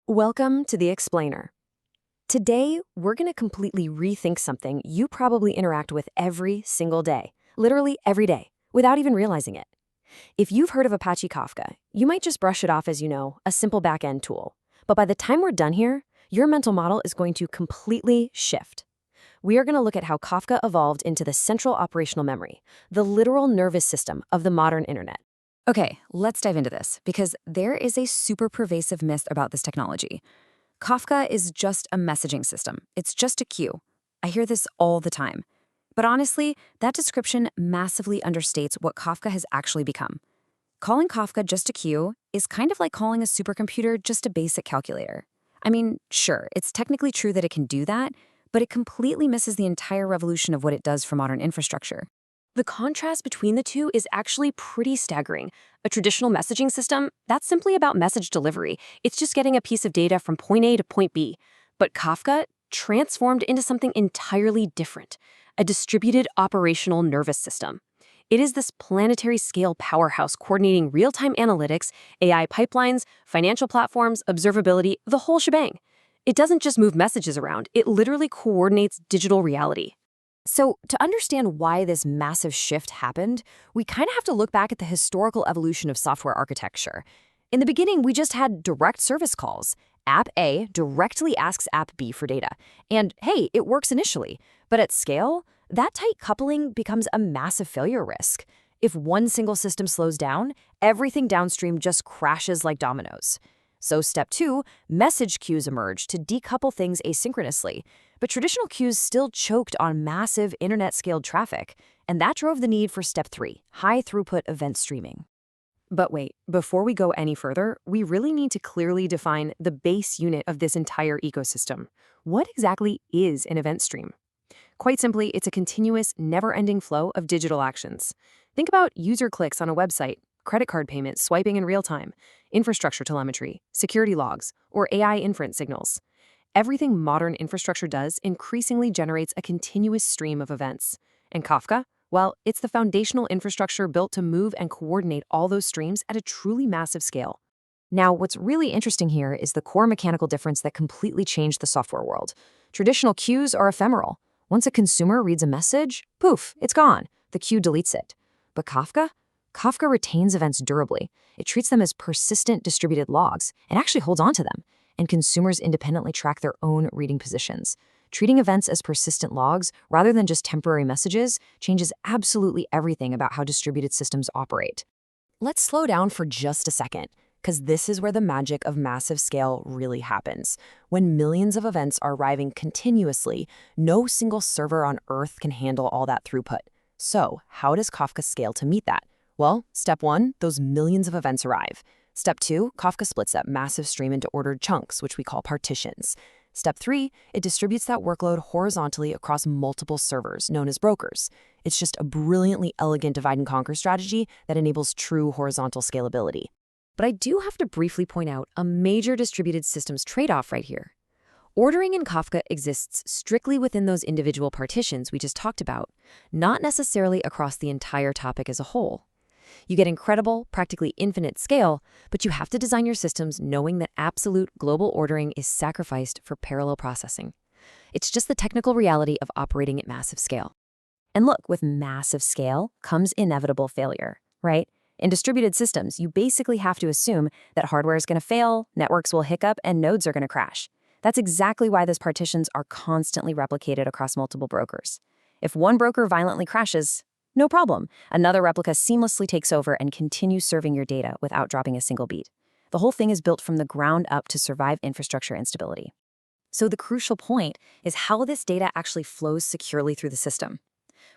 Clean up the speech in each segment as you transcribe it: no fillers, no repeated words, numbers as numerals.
Welcome to The Explainer. Today, we're going to completely rethink something you probably interact with every single day, literally every day, without even realizing it. If you've heard of Apache Kafka, you might just brush it off as, a simple back-end tool. But by the time we're done here, your mental model is going to completely shift. We are going to look at how Kafka evolved into the central operational memory, the literal nervous system of the modern internet. Okay, let's dive into this, because there is a super pervasive myth about this technology. Kafka is just a messaging system. It's just a queue. I hear this all the time. But honestly, that description massively understates what Kafka has actually become. Calling Kafka just a queue is kind of like calling a supercomputer just a basic calculator. I mean, sure, it's technically true that it can do that, but it completely misses the entire revolution of what it does for modern infrastructure. The contrast between the two is actually pretty staggering. A traditional messaging system, that's simply about message delivery. It's just getting a piece of data from point A to point B. But Kafka transformed into something entirely different, a distributed operational nervous system. It is this planetary scale powerhouse coordinating real-time analytics, AI pipelines, financial platforms, observability, the whole shebang. It doesn't just move messages around, it literally coordinates digital reality. So, to understand why this massive shift happened, we kind of have to look back at the historical evolution of software architecture. In the beginning, we just had direct service calls. App A directly asks App B for data. And hey, it works initially. But at scale, that tight coupling becomes a massive failure risk. If one single system slows down, everything downstream just crashes like dominoes. So step 2, message queues emerged to decouple things asynchronously. But traditional queues still choked on massive internet-scaled traffic, and that drove the need for step 3, high-throughput event streaming. But wait, before we go any further, we really need to clearly define the base unit of this entire ecosystem. What exactly is an event stream? Quite simply, it's a continuous, never-ending flow of digital actions. Think about user clicks on a website, credit card payments swiping in real time, infrastructure telemetry, security logs, or AI inference signals. Everything modern infrastructure does increasingly generates a continuous stream of events. And Kafka? Well, it's the foundational infrastructure built to move and coordinate all those streams at a truly massive scale. Now, what's really interesting here is the core mechanical difference that completely changed the software world. Traditional queues are ephemeral. Once a consumer reads a message, poof, it's gone. The queue deletes it. But Kafka retains events durably. It treats them as persistent distributed logs and actually holds on to them. And consumers independently track their own reading positions. Treating events as persistent logs rather than just temporary messages changes absolutely everything about how distributed systems operate. Let's slow down for just a second, because this is where the magic of massive scale really happens. When millions of events are arriving continuously, no single server on Earth can handle all that throughput. So, how does Kafka scale to meet that? Well, step 1, those millions of events arrive. Step 2, Kafka splits that massive stream into ordered chunks, which we call partitions. Step 3, it distributes that workload horizontally across multiple servers, known as brokers. It's just a brilliantly elegant divide-and-conquer strategy that enables true horizontal scalability. But I do have to briefly point out a major distributed systems trade-off right here. Ordering in Kafka exists strictly within those individual partitions we just talked about, not necessarily across the entire topic as a whole. You get incredible, practically infinite scale, but you have to design your systems knowing that absolute global ordering is sacrificed for parallel processing. It's just the technical reality of operating at massive scale. And look, with massive scale comes inevitable failure, right? In distributed systems, you basically have to assume that hardware is going to fail, networks will hiccup, and nodes are going to crash. That's exactly why those partitions are constantly replicated across multiple brokers. If one broker violently crashes, no problem. Another replica seamlessly takes over and continues serving your data without dropping a single beat. The whole thing is built from the ground up to survive infrastructure instability. So the crucial point is how this data actually flows securely through the system.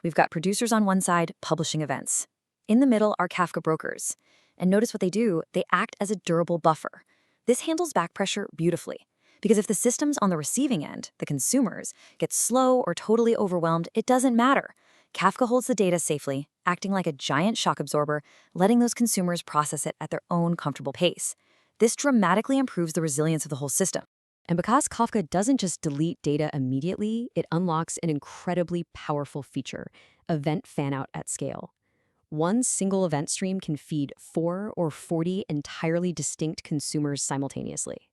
We've got producers on one side publishing events. In the middle are Kafka brokers. And notice what they do, they act as a durable buffer. This handles back pressure beautifully. Because if the systems on the receiving end, the consumers, get slow or totally overwhelmed, it doesn't matter. Kafka holds the data safely, acting like a giant shock absorber, letting those consumers process it at their own comfortable pace. This dramatically improves the resilience of the whole system. And because Kafka doesn't just delete data immediately, it unlocks an incredibly powerful feature, event fan-out at scale. One single event stream can feed 4 or 40 entirely distinct consumers simultaneously.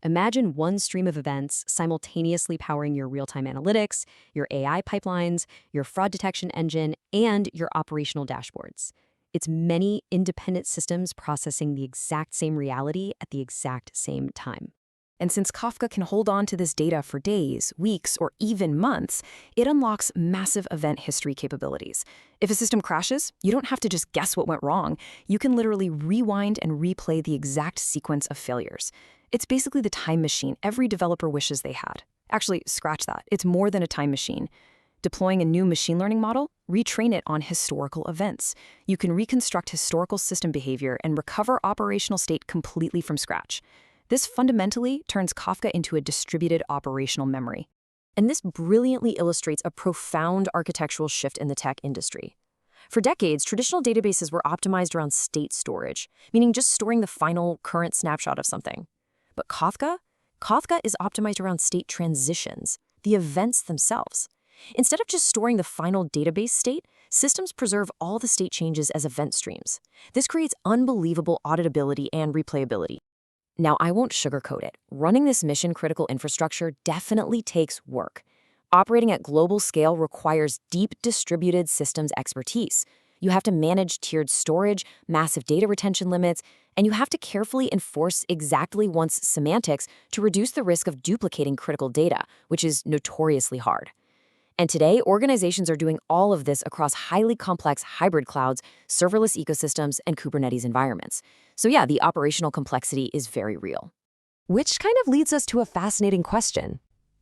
Imagine one stream of events simultaneously powering your real-time analytics, your AI pipelines, your fraud detection engine, and your operational dashboards. It's many independent systems processing the exact same reality at the exact same time. And since Kafka can hold on to this data for days, weeks, or even months, it unlocks massive event history capabilities. If a system crashes, you don't have to just guess what went wrong. You can literally rewind and replay the exact sequence of failures. It's basically the time machine every developer wishes they had. Actually, scratch that. It's more than a time machine. Deploying a new machine learning model, retrain it on historical events. You can reconstruct historical system behavior and recover operational state completely from scratch. This fundamentally turns Kafka into a distributed operational memory. And this brilliantly illustrates a profound architectural shift in the tech industry. For decades, traditional databases were optimized around state storage, meaning just storing the final current snapshot of something. But Kafka is optimized around state transitions, the events themselves. Instead of just storing the final database state, systems preserve all the state changes as event streams. This creates unbelievable auditability and replayability. Now, I won't sugarcoat it. Running this mission-critical infrastructure definitely takes work. Operating at global scale requires deep distributed systems expertise. You have to manage tiered storage, massive data retention limits, and you have to carefully enforce exactly once semantics to reduce the risk of duplicating critical data, which is notoriously hard. And today, organizations are doing all of this across highly complex hybrid clouds, serverless ecosystems, and Kubernetes environments. So yeah, the operational complexity is very real. Which kind of leads us to a fascinating question.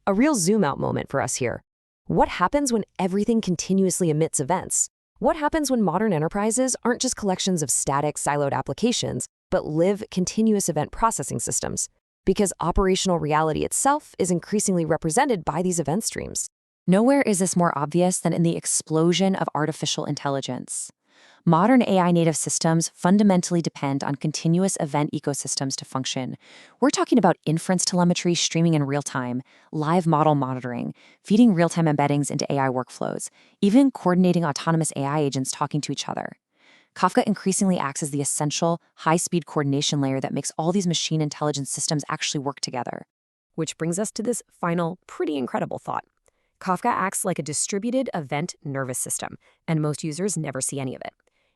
A real zoom-out moment for us here. What happens when everything continuously emits events? What happens when modern enterprises aren't just collections of static, siloed applications, but live continuous event processing systems? Because operational reality itself is increasingly represented by these event streams. Nowhere is this more obvious than in the explosion of artificial intelligence. Modern AI-native systems fundamentally depend on continuous event ecosystems to function. We're talking about inference telemetry streaming in real time, live model monitoring, feeding real-time embeddings into AI workflows, even coordinating autonomous AI agents talking to each other. Kafka increasingly acts as the essential, high-speed coordination layer that makes all these machine intelligence systems actually work together. Which brings us to this final, pretty incredible thought. Kafka acts like a distributed event nervous system, and most users never see any of it.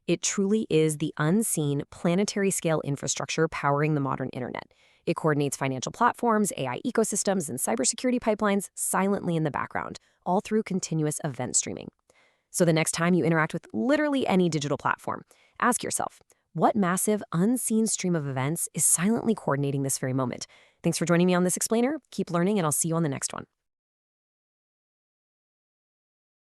It truly is the unseen planetary-scale infrastructure powering the modern internet. It coordinates financial platforms, AI ecosystems, and cybersecurity pipelines silently in the background, all through continuous event streaming. So the next time you interact with literally any digital platform, ask yourself, what massive, unseen stream of events is silently coordinating this very moment? Thanks for joining me on this explainer. Keep learning, and I'll see you on the next one.